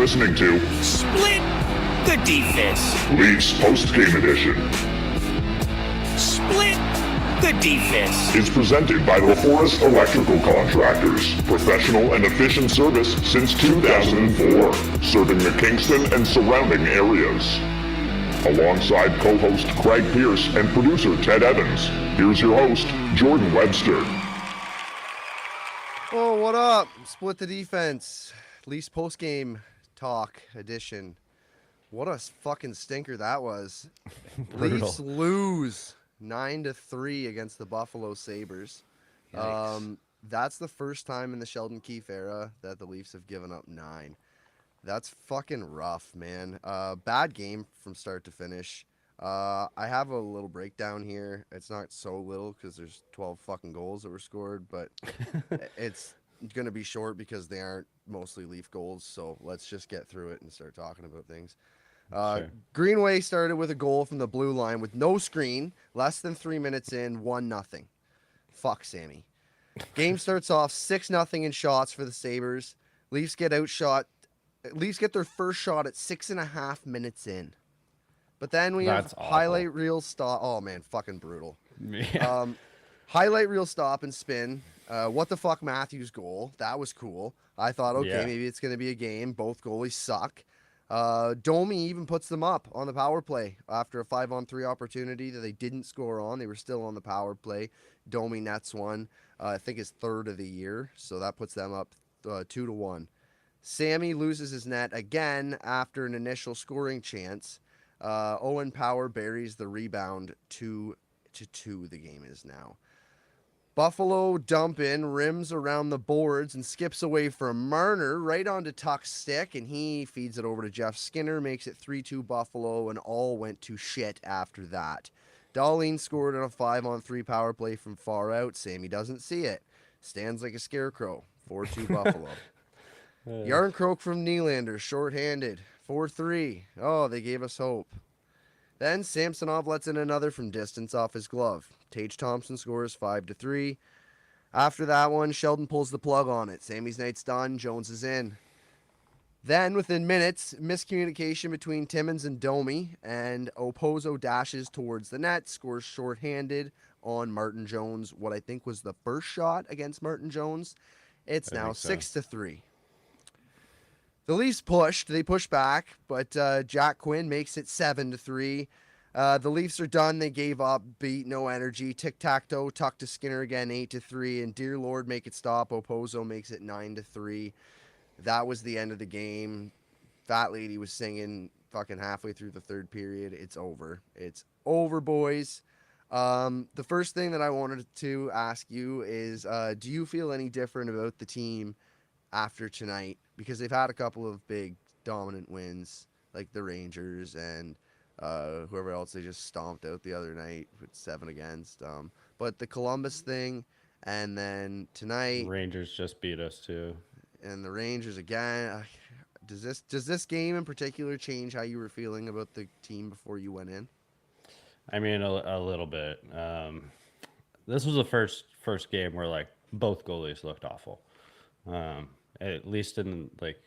listening to Split the Defense. Leafs Postgame Edition. Split the Defense. Is presented by LaForest Electrical Contractors. Professional and efficient service since 2004. Serving the Kingston and surrounding areas. Alongside co-host Craig Pearce and producer Ted Evans, here's your host, Jordan Webster. Oh, what up? Split the Defense. Leafs Postgame Talk Edition. What a fucking stinker that was. Leafs lose 9-3 against the Buffalo Sabres. That's the first time in the Sheldon Keefe era that the Leafs have given up 9. That's fucking rough, man. Bad game from start to finish. I have a little breakdown here. It's not so little because there's 12 fucking goals that were scored, but it's going to be short because they aren't mostly Leaf goals. So let's just get through it and start talking about things. Sure. Greenway started with a goal from the blue line with no screen, less than 3 minutes in, 1-0. Fuck Sammy. Game starts off 6-0 in shots for the Sabres. Leafs get outshot. Leafs get their first shot at 6.5 minutes in. But then we have highlight reel stop. Oh, man, fucking brutal. Yeah. Highlight reel stop and spin. What the fuck Matthews goal. That was cool. I thought, okay, maybe it's going to be a game. Both goalies suck. Domi even puts them up on the power play after a 5-on-3 opportunity that they didn't score on. They were still on the power play. Domi nets one, I think his third of the year. So that puts them up 2-1. Sammy loses his net again after an initial scoring chance. Owen Power buries the rebound 2-2 the game is now. Buffalo dump in, rims around the boards, and skips away from Marner right onto Tuck's stick, and he feeds it over to Jeff Skinner, makes it 3-2 Buffalo, and all went to shit after that. Dahlin scored on a 5-on-3 power play from far out. Sammy doesn't see it. Stands like a scarecrow. 4-2 Buffalo. Yarncroak from Nylander, shorthanded. 4-3. Oh, they gave us hope. Then Samsonov lets in another from distance off his glove. Tage Thompson scores 5-3. After that one, Sheldon pulls the plug on it. Sammy's night's done. Jones is in. Then, within minutes, miscommunication between Timmins and Domi, and Opozo dashes towards the net, scores shorthanded on Martin Jones, what I think was the first shot against Martin Jones. It's now 6-3. The Leafs pushed. They pushed back, but Jack Quinn makes it 7-3. The Leafs are done. They gave up, beat, no energy. Tic-tac-toe, Tuck to Skinner again, 8-3. And dear Lord, make it stop. Opozo makes it 9-3. That was the end of the game. Fat Lady was singing fucking halfway through the third period. It's over. It's over, boys. The first thing that I wanted to ask you is, do you feel any different about the team after tonight? Because they've had a couple of big dominant wins, like the Rangers and whoever else they just stomped out the other night with 7 against. But the Columbus thing, and then tonight Rangers just beat us too. And the Rangers again. Does this game in particular change how you were feeling about the team before you went in? I mean, a little bit. This was the first game where like both goalies looked awful. At least in like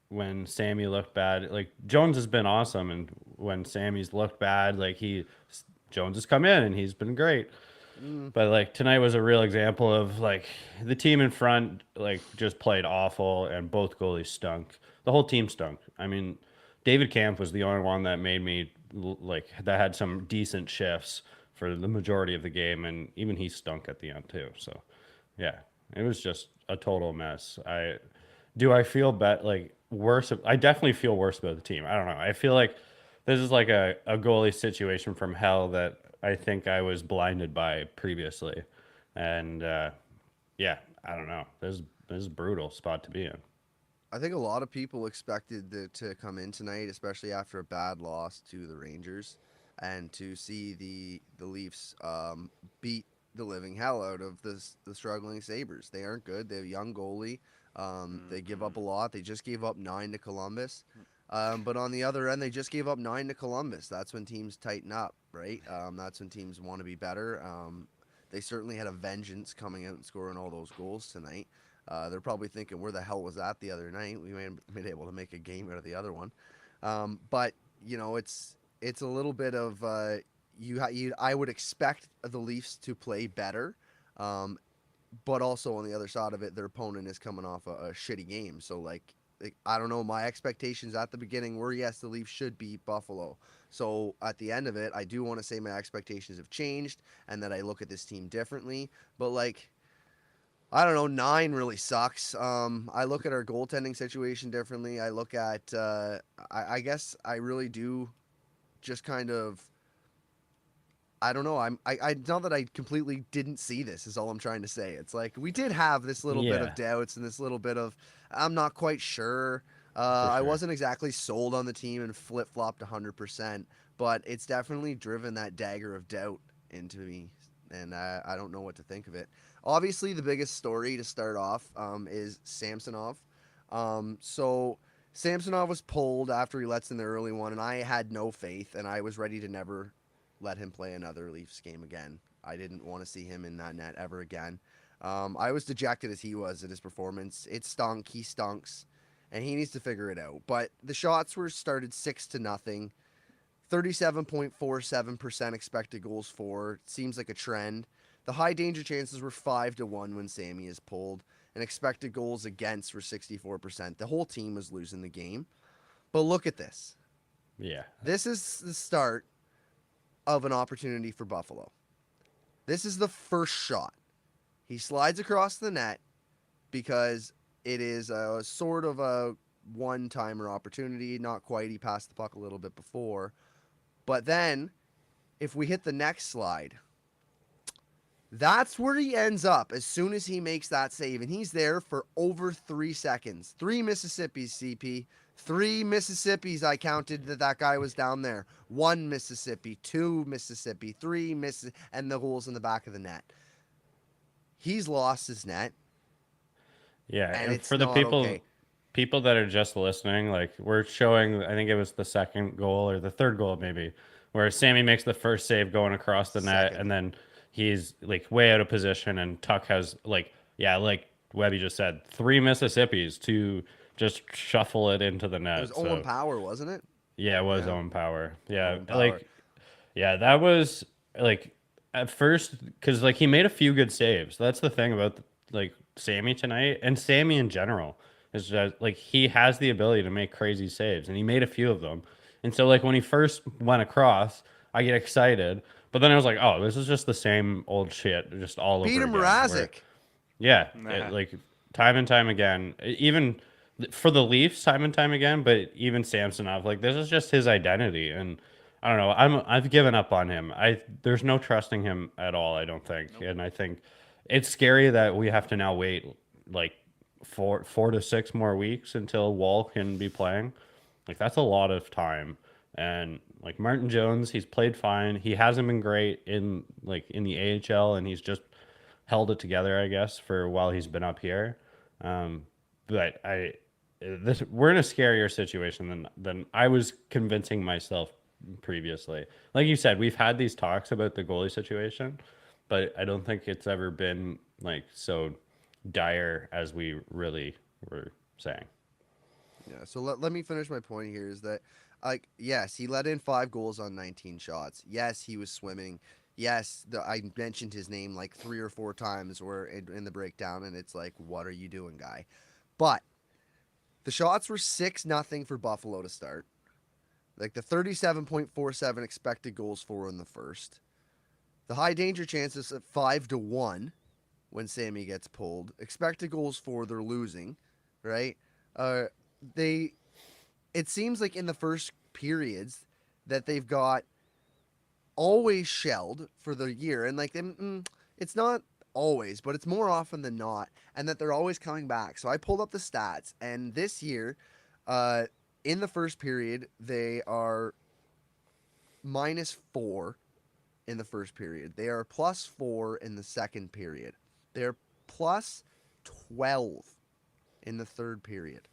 when Sammy looked bad, like Jones has been awesome, and when Sammy's looked bad, like Jones has come in and he's been great. But like tonight was a real example of like the team in front like just played awful, and both goalies stunk. The whole team stunk. I mean, David Kampf was the only one that made me like that had some decent shifts for the majority of the game, and even he stunk at the end too. So yeah, it was just a total mess. I feel worse? I definitely feel worse about the team. I don't know. I feel like this is like a goalie situation from hell that I think I was blinded by previously. And yeah, I don't know. This is a brutal spot to be in. I think a lot of people expected to come in tonight, especially after a bad loss to the Rangers, and to see the Leafs beat the living hell out of the struggling Sabres. They aren't good. They have a young goalie. They give up a lot. They just gave up 9 to Columbus. But on the other end, they just gave up 9 to Columbus. That's when teams tighten up, right? That's when teams want to be better. They certainly had a vengeance coming out and scoring all those goals tonight. They're probably thinking, where the hell was that the other night? We may have been able to make a game out of the other one. But it's a little bit of I would expect the Leafs to play better, but also on the other side of it, their opponent is coming off a shitty game. So like, I don't know. My expectations at the beginning were, yes, the Leafs should beat Buffalo. So at the end of it, I do want to say my expectations have changed and that I look at this team differently. But like, I don't know, 9 really sucks. I look at our goaltending situation differently. I look at, I guess I really do just kind of, I don't know. I know that I completely didn't see this is all I'm trying to say. It's like we did have this little bit Yeah, of doubts and this little bit of, I'm not quite sure. for I sure. wasn't exactly sold on the team and flip-flopped 100%, but it's definitely driven that dagger of doubt into me, and I don't know what to think of it. Obviously, the biggest story to start off is Samsonov. So Samsonov was pulled after he lets in the early one, and I had no faith, and I was ready to never let him play another Leafs game again. I didn't want to see him in that net ever again. I was dejected as he was at his performance. It stunk. He stunks, and he needs to figure it out. But the shots were started 6-0, 37.47% expected goals for. Seems like a trend. The high danger chances were 5-1 when Sammy is pulled, and expected goals against were 64%. The whole team was losing the game. But look at this. Yeah, This is the start of an opportunity for Buffalo. This is the first shot. He slides across the net because it is a sort of a one-timer opportunity. Not quite. He passed the puck a little bit before. But then, if we hit the next slide, that's where he ends up as soon as he makes that save. And he's there for over 3 seconds. 3 Mississippis, CP. 3 Mississippis, I counted that guy was down there. 1 Mississippi, 2 Mississippi, 3 Mississippi, and the goals in the back of the net. He's lost his net, yeah. and And it's for the not okay. people that are just listening, like we're showing, I think it was the second goal or the third goal maybe, where Sammy makes the first save going across the net, Second. and then he's like way out of position, and Tuck has like, yeah, like Webby just said, 3 Mississippis to just shuffle it into the It was net. Owen So Power, wasn't it? yeah, it was Yeah, Owen Power. Yeah, Owen Power. like yeah, that was like at first because like he made a few good saves. That's the thing about like Sammy tonight and Sammy in general is that like he has the ability to make crazy saves, and he made a few of them. And so like when he first went across, I get excited, but then I was like, oh, this is just the same old shit, just all over Peter again. Where Mrazek. yeah, Nah. like time and time again, even for the Leafs, time and time again. But even Samsonov, like this is just his identity, and I don't know. I've given up on him. There's no trusting him at all. I don't think, and I think it's scary that we have to now wait like four to 6 more weeks until Wall can be playing. Like that's a lot of time, and like Martin Jones, he's played fine. He hasn't been great in the AHL, and he's just held it together, I guess, for while he's been up here. But we're in a scarier situation than I was convincing myself previously. Like you said, we've had these talks about the goalie situation, but I don't think it's ever been like so dire as we really were saying. Yeah, so let me finish my point here is that, like, yes, he let in 5 goals on 19 shots. Yes, he was swimming. Yes, I mentioned his name like 3 or 4 times where in the breakdown, and it's like, what are you doing, guy? But the shots were 6-0 for Buffalo to start. Like the 37.47 expected goals for in the first. The high danger chances at 5-1 when Sammy gets pulled. Expected goals for, they're losing, right? Uh, they it seems like in the first periods that they've got always shelled for the year, and like it's not always, but it's more often than not, and that they're always coming back. So I pulled up the stats, and this year, in the first period, they are -4 in the first period. They are +4 in the second period. They're +12 in the third period.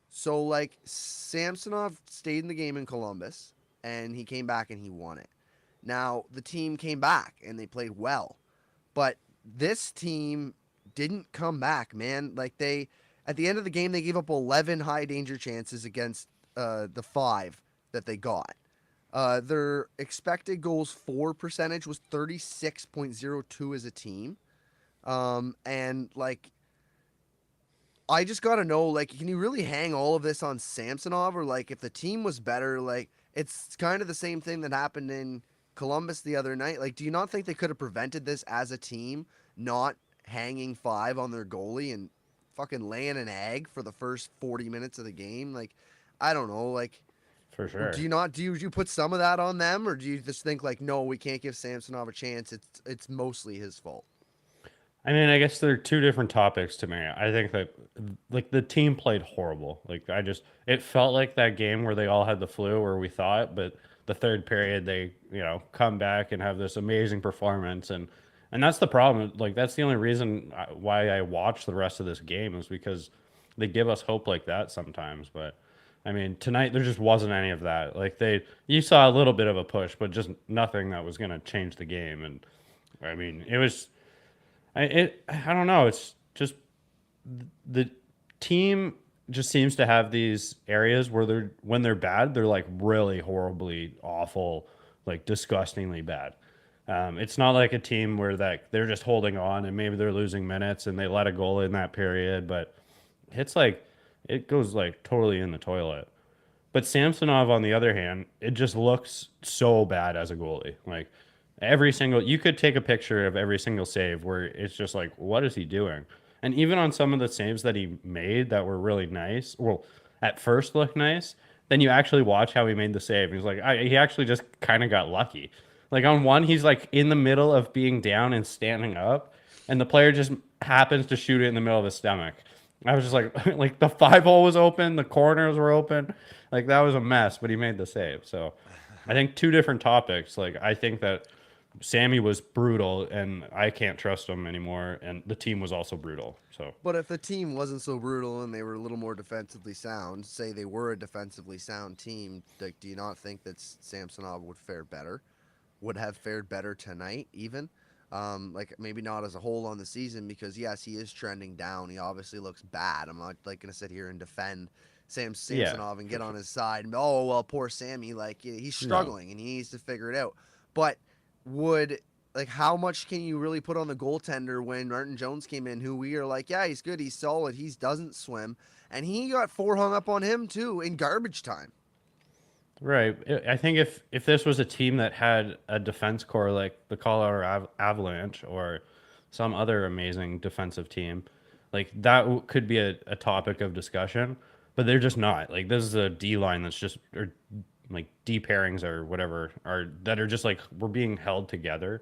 So, like, Samsonov stayed in the game in Columbus, and he came back and he won it. Now, the team came back, and they played well. But this team didn't come back, man. Like at the end of the game, they gave up 11 high danger chances against the 5 that they got. Their expected goals for percentage was 36.02 as a team. And like, I just got to know, like, can you really hang all of this on Samsonov? Or, like, if the team was better, like, it's kind of the same thing that happened in Columbus the other night. Like, do you not think they could have prevented this as a team, not hanging 5 on their goalie and fucking laying an egg for the first 40 minutes of the game? Like, I don't know. Like, For sure. do you put some of that on them? Or do you just think, like, no, we can't give Samsonov a chance? It's mostly his fault. I mean, I guess there are two different topics to me. I think that like the team played horrible. Like it felt like that game where they all had the flu, or we thought, but the third period they, come back and have this amazing performance, and that's the problem. Like that's the only reason why I watch the rest of this game is because they give us hope like that sometimes. But I mean, tonight there just wasn't any of that. Like you saw a little bit of a push, but just nothing that was going to change the game. And I mean, it was. I don't know. It's just the team just seems to have these areas where when they're bad, they're like really horribly awful, like disgustingly bad. It's not like a team where they're just holding on and maybe they're losing minutes and they let a goal in that period, but it's like it goes like totally in the toilet. But Samsonov, on the other hand, it just looks so bad as a goalie. Like you could take a picture of every single save where it's just like, what is he doing? And even on some of the saves that he made that were really nice, well, at first looked nice, then you actually watch how he made the save. He's like, he actually just kind of got lucky. Like on one, he's like in the middle of being down and standing up, and the player just happens to shoot it in the middle of his stomach. I was just like, like the 5-hole was open, the corners were open, like that was a mess, but he made the save. So I think two different topics. Like I think that Sammy was brutal, and I can't trust him anymore. And the team was also brutal. So, but if the team wasn't so brutal and they were a little more defensively sound, say they were a defensively sound team, like, do you not think that Samsonov would have fared better tonight, even? Like maybe not as a whole on the season, because yes, he is trending down. He obviously looks bad. I'm not like gonna sit here and defend Samsonov and get on his side. Oh well, poor Sammy. Like he's struggling and he needs to figure it out. But how much can you really put on the goaltender when Martin Jones came in, who we are like, yeah, he's good, he's solid, he doesn't swim, and he got 4 hung up on him too in garbage time. Right. I think if this was a team that had a defense core like the Colorado Avalanche or some other amazing defensive team, like that could be a topic of discussion, but they're just not. Like this is a D line that's just, or like D pairings or whatever, that are just like we're being held together.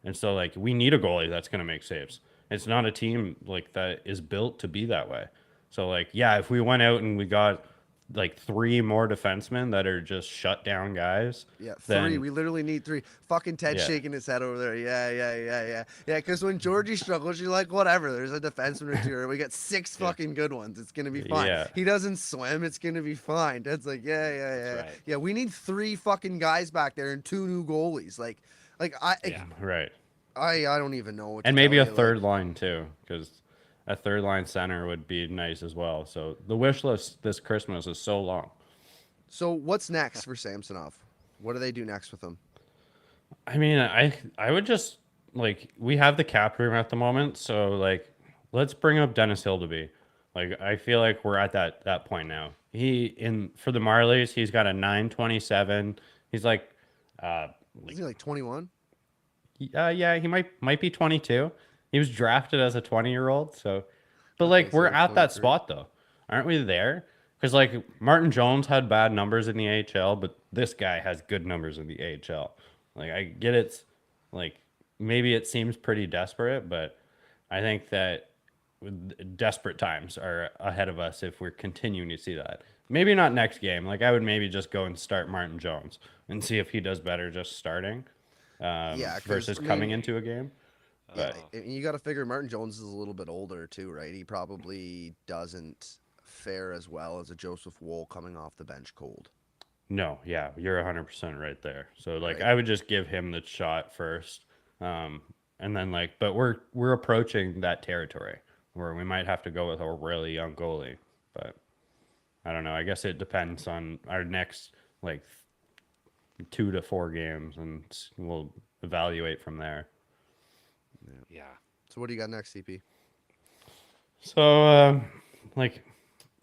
And so like we need a goalie that's going to make saves. It's not a team like that is built to be that way. So like, yeah, if we went out and we got like 3 more defensemen that are just shut down guys. Yeah, 3. We literally need 3. Fucking Ted shaking his head over there. Yeah. Yeah, because when Georgie struggles, you're like, whatever. There's a defenseman or 2. We got 6 fucking good ones. It's gonna be fine. Yeah. He doesn't swim. It's gonna be fine. Ted's like, yeah. Right. Yeah, we need 3 fucking guys back there and 2 new goalies. Right. I don't even know what. And maybe a third line too, because a third line center would be nice as well. So the wish list this Christmas is so long. So what's next for Samsonov? What do they do next with him? I mean, I would just like, we have the cap room at the moment, so like let's bring up Dennis Hildeby. Like I feel like we're at that point now. For the Marlies, he's got a 927. He's like is he like 21? Yeah, he might be 22. He was drafted as a 20-year-old, so but like we're at that spot though. Aren't we there? Because like Martin Jones had bad numbers in the AHL, but this guy has good numbers in the AHL. Like I get it, like maybe it seems pretty desperate, but I think that desperate times are ahead of us if we're continuing to see that. Maybe not next game. Like I would maybe just go and start Martin Jones and see if he does better just starting versus coming into a game. Yeah, you got to figure Martin Jones is a little bit older too, right? He probably doesn't fare as well as a Joseph Woll coming off the bench cold. No, yeah, you're 100% right there. So like, right. I would just give him the shot first. and then like, but we're approaching that territory where we might have to go with a really young goalie. But I don't know. I guess it depends on our next like 2 to 4 games, and we'll evaluate from there. Yeah. So what do you got next, CP? So, like,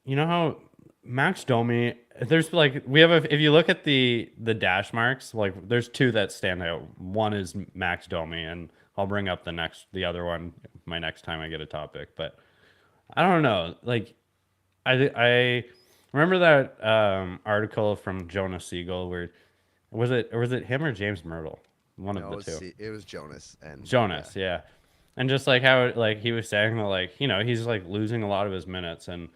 you know how Max Domi, there's like we have if you look at the dash marks, like there's 2 that stand out. One is Max Domi, and I'll bring up the other one my next time I get a topic. But I don't know, like I remember that article from Jonas Siegel where was it him or James Myrtle? One of No, the two. it was Jonas and Jonas, yeah. And just like how like he was saying that like, he's like losing a lot of his minutes, and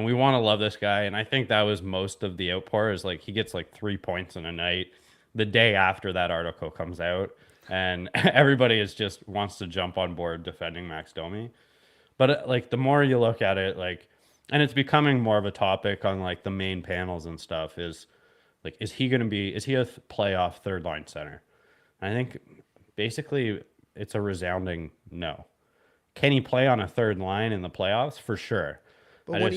we want to love this guy, and I think that was most of the outpour is like he gets like 3 points in a night the day after that article comes out, and everybody is just wants to jump on board defending Max Domi. But like the more you look at it, like, and it's becoming more of a topic on like the main panels and stuff is like, is he a playoff third line center? I think basically it's a resounding no. Can he play on a third line in the playoffs? For sure. but when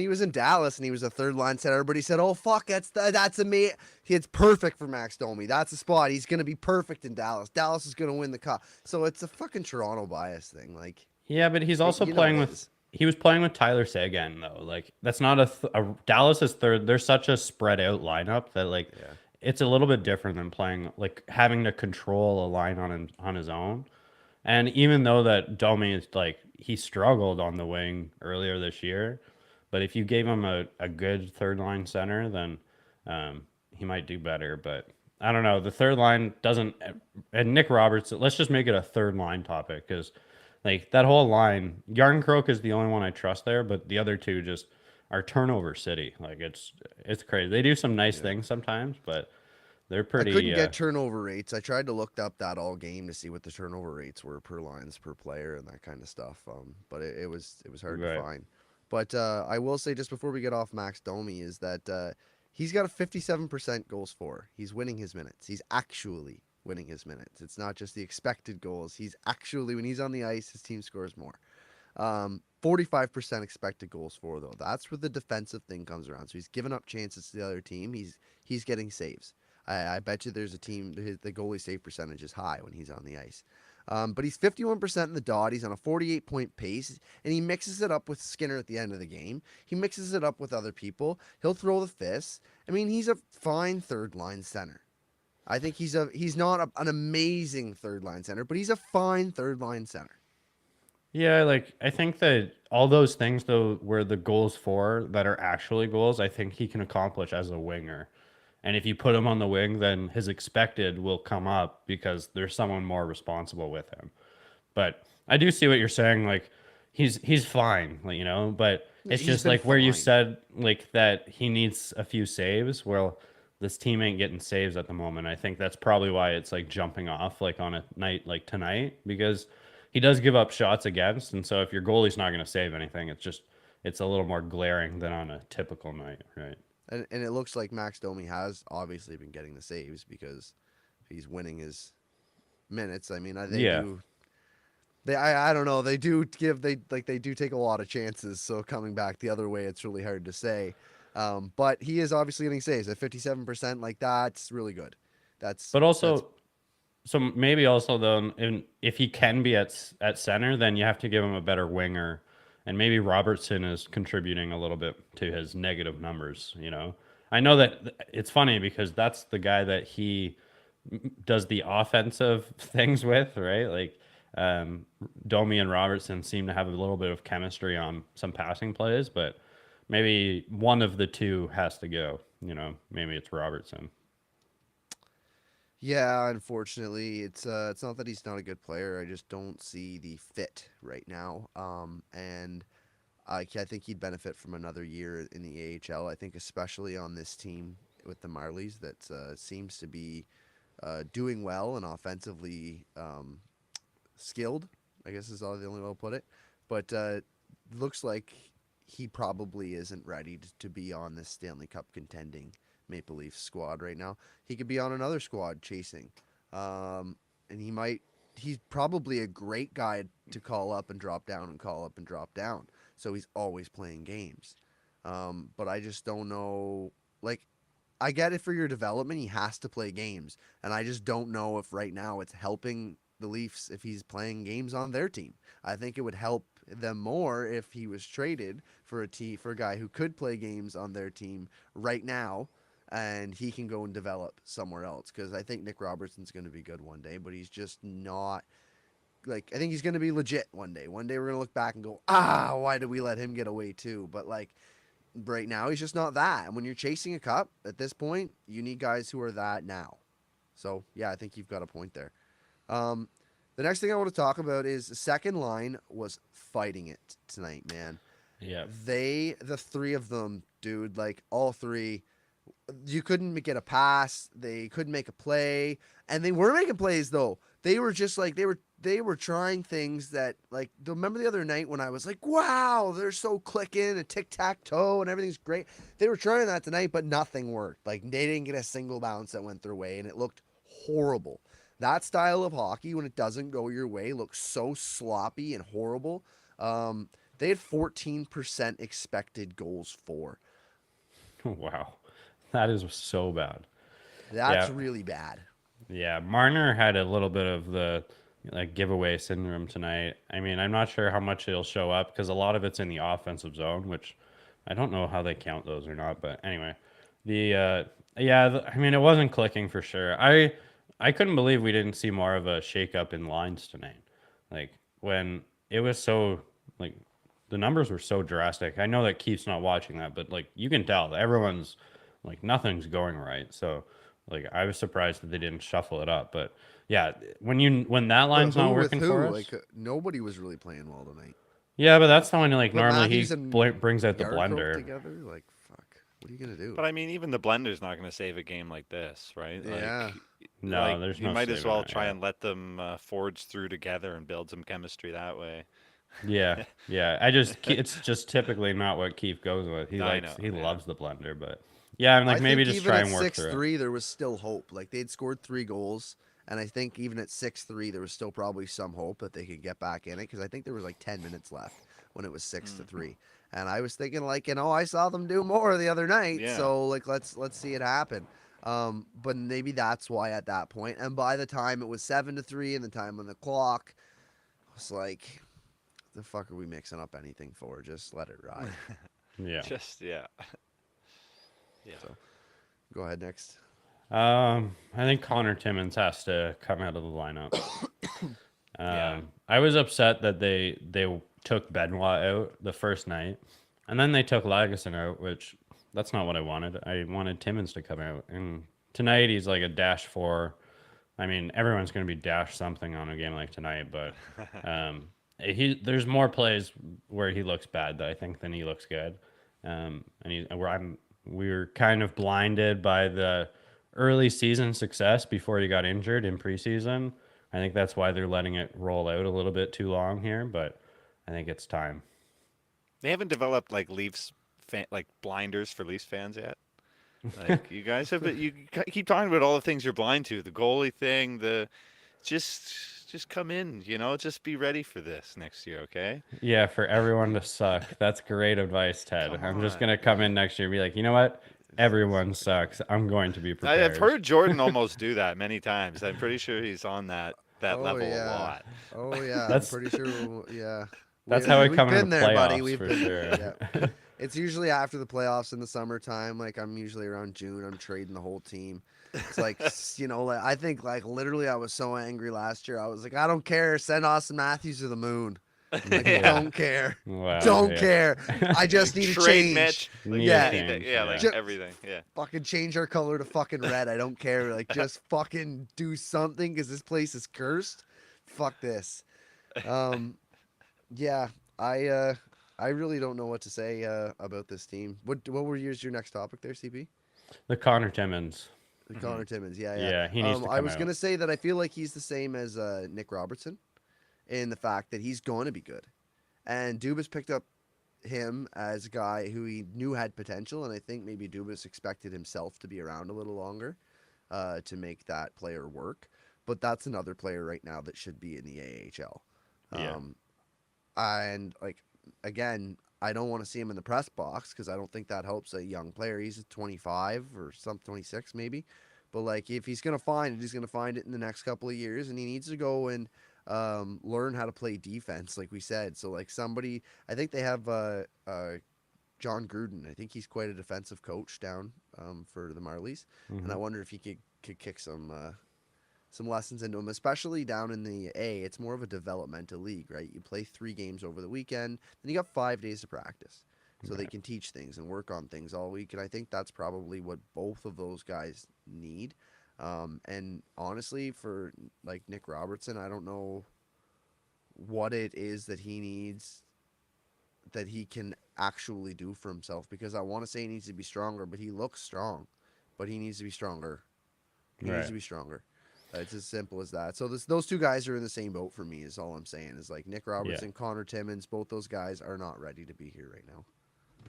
he was in Dallas and he was a third line center, everybody said, "Oh fuck, that's me. It's perfect for Max Domi. That's a spot. He's gonna be perfect in Dallas. Dallas is gonna win the cup." So it's a fucking Toronto bias thing. Like, Yeah, but he's also you know playing it with. is. He was playing with Tyler Seguin though. Like that's not a Dallas is third. They're such a spread out lineup that like Yeah. it's a little bit different than playing like having to control a line on his own. And even though that Domi is like he struggled on the wing earlier this year, but if you gave him a good third line center, then he might do better. But I don't know. The third line doesn't. And Nick Roberts. Let's just make it a third line topic because like that whole line, Yarncroke is the only one I trust there, but the other 2 just are turnover city. Like it's crazy. They do some nice things sometimes, but they're I pretty. couldn't get turnover rates. I tried to look up that all game to see what the turnover rates were per lines per player and that kind of stuff. But it was hard Right. to find. But I will say just before we get off Max Domi is that he's got a 57% goals for. He's winning his minutes. He's actually winning his minutes. It's not just the expected goals. He's actually when he's on the ice, his team scores more. 45% expected goals for though. That's where the defensive thing comes around. So he's giving up chances to the other team. He's getting saves. I bet you there's a team, the goalie save percentage is high when he's on the ice. But he's 51% in the dot. He's on a 48-point pace, and he mixes it up with Skinner at the end of the game. He mixes it up with other people. He'll throw the fists. I mean, he's a fine third-line center. I think he's not an amazing third-line center, but he's a fine third-line center. Yeah, like I think that all those things though were the goals for that are actually goals, I think he can accomplish as a winger. And if you put him on the wing, then his expected will come up because there's someone more responsible with him. But I do see what you're saying. Like he's fine, like, but it's He's just been like where you fine. said like that he needs a few saves. Well, this team ain't getting saves at the moment. I think that's probably why it's like jumping off like on a night like tonight because he does give up shots against, and so if your goalie's not going to save anything, it's a little more glaring than on a typical night, right? And it looks like Max Domi has obviously been getting the saves because he's winning his minutes. I mean, they Yeah. do. I don't know. They do take a lot of chances. So coming back the other way, it's really hard to say. But he is obviously getting saves at 57%. Like that's really good. That's But that's also, so maybe also though, if he can be at center, then you have to give him a better winger, and maybe Robertson is contributing a little bit to his negative numbers. I know that it's funny because that's the guy that he does the offensive things with, right? Like Domi and Robertson seem to have a little bit of chemistry on some passing plays, but maybe one of the 2 has to go. Maybe it's Robertson. Yeah, unfortunately, it's not that he's not a good player. I just don't see the fit right now. And I think he'd benefit from another year in the AHL. I think especially on this team with the Marlies that seems to be doing well and offensively skilled. I guess is all the only way I'll put it. But looks like he probably isn't ready to be on this Stanley Cup contending Maple Leafs squad right now. He could be on another squad chasing, and he might he's probably a great guy to call up and drop down and call up and drop down. So he's always playing games. But I just don't know. Like, I get it for your development. He has to play games. And I just don't know if right now it's helping the Leafs if he's playing games on their team. I think it would help them more if he was traded for a guy who could play games on their team right now and he can go and develop somewhere else, because I think Nick Robertson's going to be good one day, but he's just not. Like, I think he's going to be legit one day. One day we're going to look back and go, why did we let him get away too? But like right now, he's just not that. And when you're chasing a cup at this point, you need guys who are that now. So yeah, I think you've got a point there. The next thing I want to talk about is the second line was fighting it tonight, man. Yeah. The three of them, dude, like all three, you couldn't get a pass. They couldn't make a play, and they were making plays though. They were just like they were trying things that, like, remember the other night when I was like, wow, they're so clicking and tic-tac-toe and everything's great. They were trying that tonight, but nothing worked. Like, they didn't get a single bounce that went their way, and it looked horrible. That style of hockey, when it doesn't go your way, looks so sloppy and horrible. They had 14% expected goals for. Wow. That is so bad. That's really bad. Yeah, Marner had a little bit of the like giveaway syndrome tonight. I mean, I'm not sure how much it'll show up because a lot of it's in the offensive zone, which I don't know how they count those or not. But anyway, I mean, it wasn't clicking for sure. I couldn't believe we didn't see more of a shakeup in lines tonight. Like when it was so like the numbers were so drastic. I know that Keith's not watching that, but like you can tell everyone's like nothing's going right. So like I was surprised that they didn't shuffle it up. But yeah, when that line's not working for us, like nobody was really playing well tonight. yeah, but that's the one like But normally Matthews he and brings out the Yarkov blender. together, like fuck. What are you gonna do? But I mean, even the blender's not going to save a game like this, right? Yeah. No, like, there's you no might as saving well that, try yeah. and let them forge through together and build some chemistry that way. Yeah, yeah. It's just typically not what Keith goes with. He loves the blender, but yeah, I'm like I maybe think just even try at and work through it. 6-3, there was still hope. Like they'd scored 3 goals, and I think even at 6-3, there was still probably some hope that they could get back in it, because I think there was like 10 minutes left when it was 6-3. And I was thinking, like, I saw them do more the other night, Yeah. so like let's see it happen. But maybe that's why at that point, and by the time it was 7-3, and the time on the clock, I was like, the fuck are we mixing up anything for? Just let it ride. Yeah. Yeah. So, go ahead next. I think Connor Timmins has to come out of the lineup. Yeah. I was upset that they took Benoit out the first night, and then they took Lagesson out, which that's not what I wanted. I wanted Timmins to come out, and tonight he's like a -4. I mean, everyone's going to be dash something on a game like tonight, but there's more plays where he looks bad, I think, than he looks good. We're kind of blinded by the early season success before he got injured in preseason. I think that's why they're letting it roll out a little bit too long here, but I think it's time. They haven't developed like Leafs like blinders for Leafs fans yet. Like you guys you keep talking about all the things you're blind to, the goalie thing, just come in, just be ready for this next year, okay? Yeah, for everyone to suck. That's great advice, Ted. I'm just going to come in next year and be like, you know what? Everyone sucks. I'm going to be prepared. I've heard Jordan almost do that many times. I'm pretty sure he's on that level a lot. Oh yeah, That's- I'm pretty sure. Yeah, That's how we we've come been into there, playoffs buddy. We've for been sure. there. Yeah. It's usually after the playoffs in the summertime. Like I'm usually around June. I'm trading the whole team. It's like like I think like literally I was so angry last year. I was like, I don't care. Send Austin Matthews to the moon. Like, don't care. Wow, Don't yeah. care. I just need to Trade change. Mitch. Like, Need a anything. change, Yeah, like yeah. everything. Yeah. Fucking change our color to fucking red. I don't care. Like just fucking do something because this place is cursed. Fuck this. Yeah, I really don't know what to say about this team. What were your next topic there, CP? The Connor Timmins. Connor Timmins. Yeah. Yeah, he needs to I come was out. gonna say that I feel like he's the same as Nick Robertson, in the fact that he's going to be good, and Dubas picked up him as a guy who he knew had potential, and I think maybe Dubas expected himself to be around a little longer to make that player work. but that's another player right now that should be in the AHL. Yeah. And like again, I don't want to see him in the press box because I don't think that helps a young player. He's 25 or some 26 maybe, but like if he's gonna find it, he's gonna find it in the next couple of years, and he needs to go and learn how to play defense, like we said. So like somebody, I think they have John Gruden. I think he's quite a defensive coach down for the Marlies, and I wonder if he could kick some lessons into him, especially down in the A. It's more of a developmental league, right? You play 3 games over the weekend, then you got 5 days to practice. So they can teach things and work on things all week. And I think that's probably what both of those guys need. And honestly, for like Nick Robertson, I don't know what it is that he needs that he can actually do for himself, because I want to say he needs to be stronger, but he looks strong, but he needs to be stronger. He needs to be stronger. It's as simple as that. So those 2 guys are in the same boat for me, is all I'm saying. Is like Nick Robertson, Connor Timmins, both those guys are not ready to be here right now.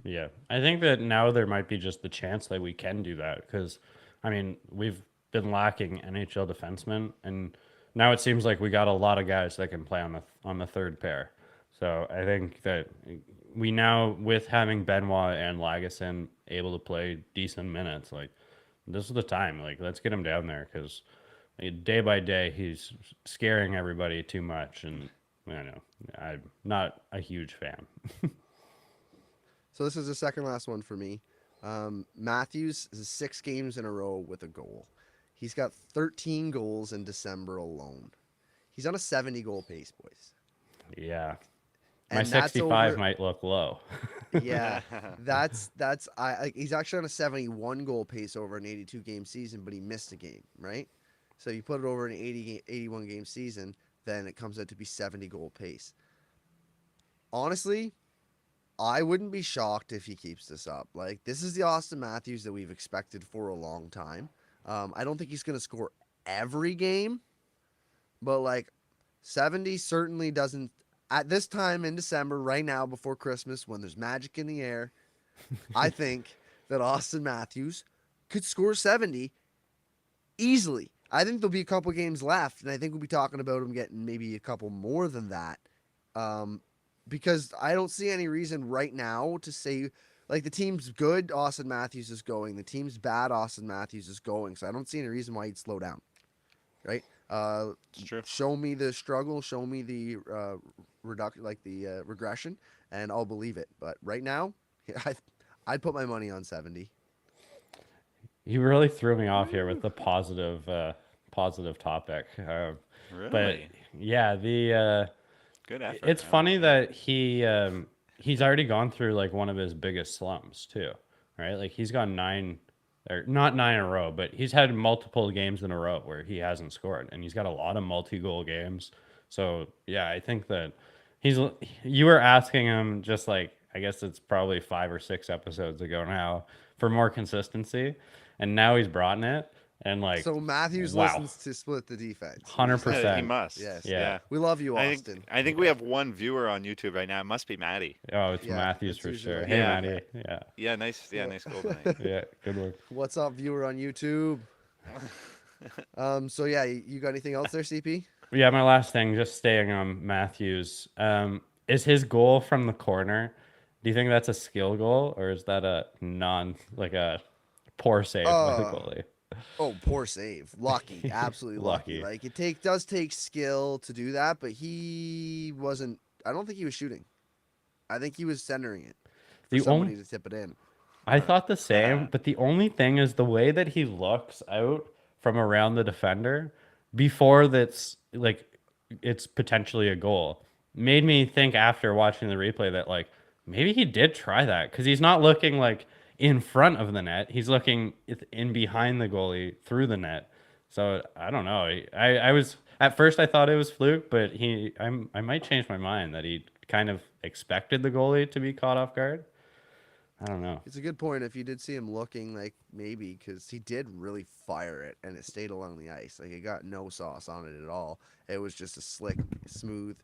Yeah. I think that now there might be just the chance that we can do that because, I mean, we've been lacking NHL defensemen, and now it seems like we got a lot of guys that can play on the third pair. So I think that we now, with having Benoit and Lagesson able to play decent minutes, like this is the time. Like let's get him down there because day by day he's scaring everybody too much, and I don't know, I'm not a huge fan. So this is the second last one for me. Matthews is 6 games in a row with a goal. He's got 13 goals in December alone. He's on a 70 goal pace, boys. Yeah. My And that's 65 over, might look low. yeah, he's actually on a 71 goal pace over an 82 game season, but he missed a game, right? So you put it over an 81 game season, then it comes out to be 70 goal pace. Honestly, I wouldn't be shocked if he keeps this up. Like, this is the Austin Matthews that we've expected for a long time. I don't think he's going to score every game, but like 70 certainly doesn't. At this time in December, right now before Christmas, when there's magic in the air, I think that Austin Matthews could score 70 easily. I think there'll be a couple games left, and I think we'll be talking about him getting maybe a couple more than that. Because I don't see any reason right now to say, like, the team's good, Austin Matthews is going. The team's bad, Austin Matthews is going. So I don't see any reason why he'd slow down, right? It's true. Show me the struggle, show me the regression, and I'll believe it. But right now, I'd put my money on 70. You really threw me off here with the positive topic. Really? But yeah, Good effort. it's funny that he's already gone through like one of his biggest slumps too, right? Like he's gone 9, or not 9 in a row, but he's had multiple games in a row where he hasn't scored, and he's got a lot of multi-goal games. So yeah, I think that you were asking him just like, I guess it's probably 5 or 6 episodes ago now, for more consistency, and now he's brought in it. And like, So Matthews wow. listens to Split the Defense. 100%. Yeah, he must. Yes. Yeah. We love you, I Austin. think we have one viewer on YouTube right now. It must be Maddie. Oh, it's Yeah, Matthews it's for usually sure. like- Hey, Yeah. Matty. Yeah. Yeah, nice goal tonight. Yeah. Good work. What's up, viewer on YouTube? So yeah, you got anything else there, CP? Yeah, my last thing, just staying on Matthews, is his goal from the corner. Do you think that's a skill goal, or is that a poor save by the goalie? Oh, poor save. Lucky. Absolutely lucky. Lucky. Like, it does take skill to do that, but he wasn't. I don't think he was shooting. I think he was centering it for The somebody only- to tip it in. I thought the same, but the only thing is the way that he looks out from around the defender before that's like it's potentially a goal made me think after watching the replay that like maybe he did try that, because he's not looking like in front of the net, he's looking in behind the goalie through the net. So I don't know. I was at first I thought it was fluke, but I might change my mind that he kind of expected the goalie to be caught off guard. I don't know. It's a good point. If you did see him looking, like, maybe, because he did really fire it and it stayed along the ice. Like, it got no sauce on it at all. It was just a slick, smooth,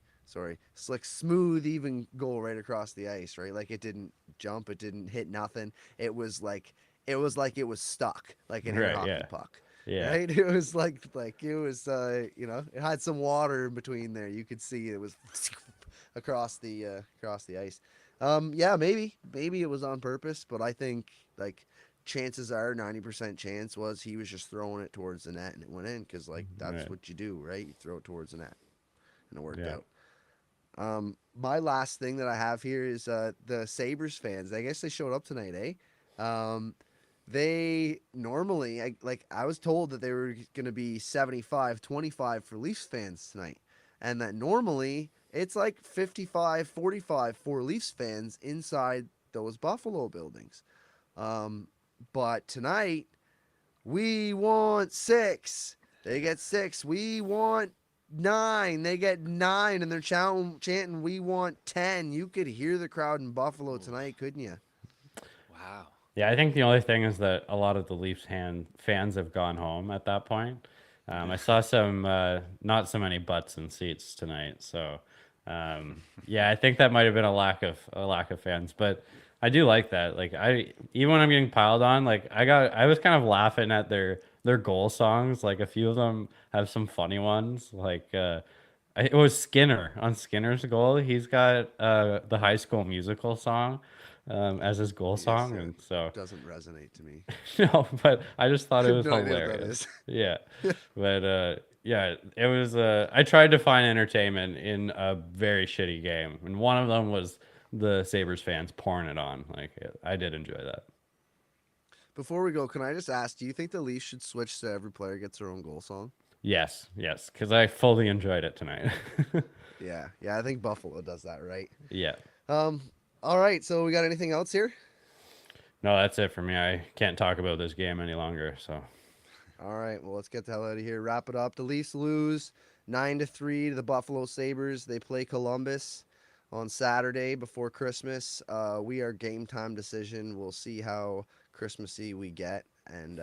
even goal right across the ice, right? Like, it didn't jump, it didn't hit nothing. It was like it was stuck, like an air hockey puck. Yeah. Right? It was like it was it had some water in between there. You could see it was across the ice. Yeah, maybe it was on purpose, but I think like chances are 90% chance was he was just throwing it towards the net and it went in because like that's Right. what you do, right? You throw it towards the net and it worked Yeah. out. My last thing that I have here is the Sabres fans. I guess they showed up tonight, eh? They normally, I was told that they were going to be 75-25 for Leafs fans tonight. And that normally it's like 55-45 for Leafs fans inside those Buffalo buildings. But tonight, we want 6. They get 6. We want 9. They get 9. And they're chanting, we want 10. You could hear the crowd in Buffalo tonight, couldn't you? Wow. Yeah, I think the only thing is that a lot of the Leafs fans have gone home at that point. I saw some not so many butts in seats tonight, so yeah, I think that might have been a lack of fans, but I do like that. Like even when I'm getting piled on, like I was kind of laughing at their goal songs. Like a few of them have some funny ones. Like it was Skinner on Skinner's goal. He's got the High School Musical song as his goal song, and so Doesn't resonate to me. no, but I just thought it was No idea what that hilarious. is. Yeah, but yeah, it was. I tried to find entertainment in a very shitty game, and one of them was the Sabres fans pouring it on. Like I did enjoy that. Before we go, can I just ask, do you think the Leafs should switch so every player gets their own goal song? Yes, because I fully enjoyed it tonight. Yeah, I think Buffalo does that, right? Yeah. All right, so we got anything else here? No, that's it for me. I can't talk about this game any longer. So. All right, well, let's get the hell out of here. Wrap it up. The Leafs lose 9-3 to the Buffalo Sabres. They play Columbus on Saturday before Christmas. We are game time decision. We'll see how Christmassy we get. And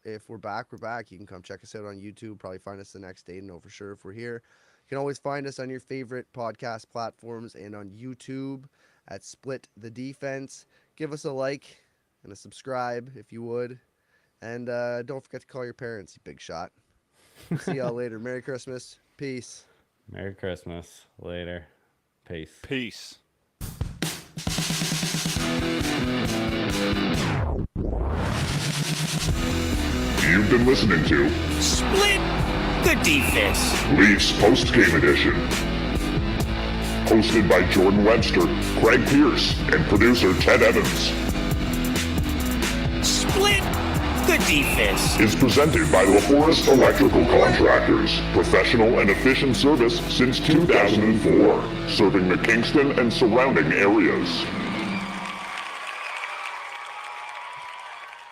if we're back, we're back. You can come check us out on YouTube. Probably find us the next day to know for sure if we're here. You can always find us on your favorite podcast platforms and on YouTube at Split the Defense. Give us a like and a subscribe if you would. And don't forget to call your parents, you big shot. See y'all later. Merry Christmas. Peace. Merry Christmas. Later. Peace. Peace. You've been listening to Split the Defense. Leafs Post-Game Edition. Hosted by Jordan Webster, Craig Pearce, and producer Ted Evans. Split the Defense. Is presented by LaForest Electrical Contractors. Professional and efficient service since 2004. Serving the Kingston and surrounding areas.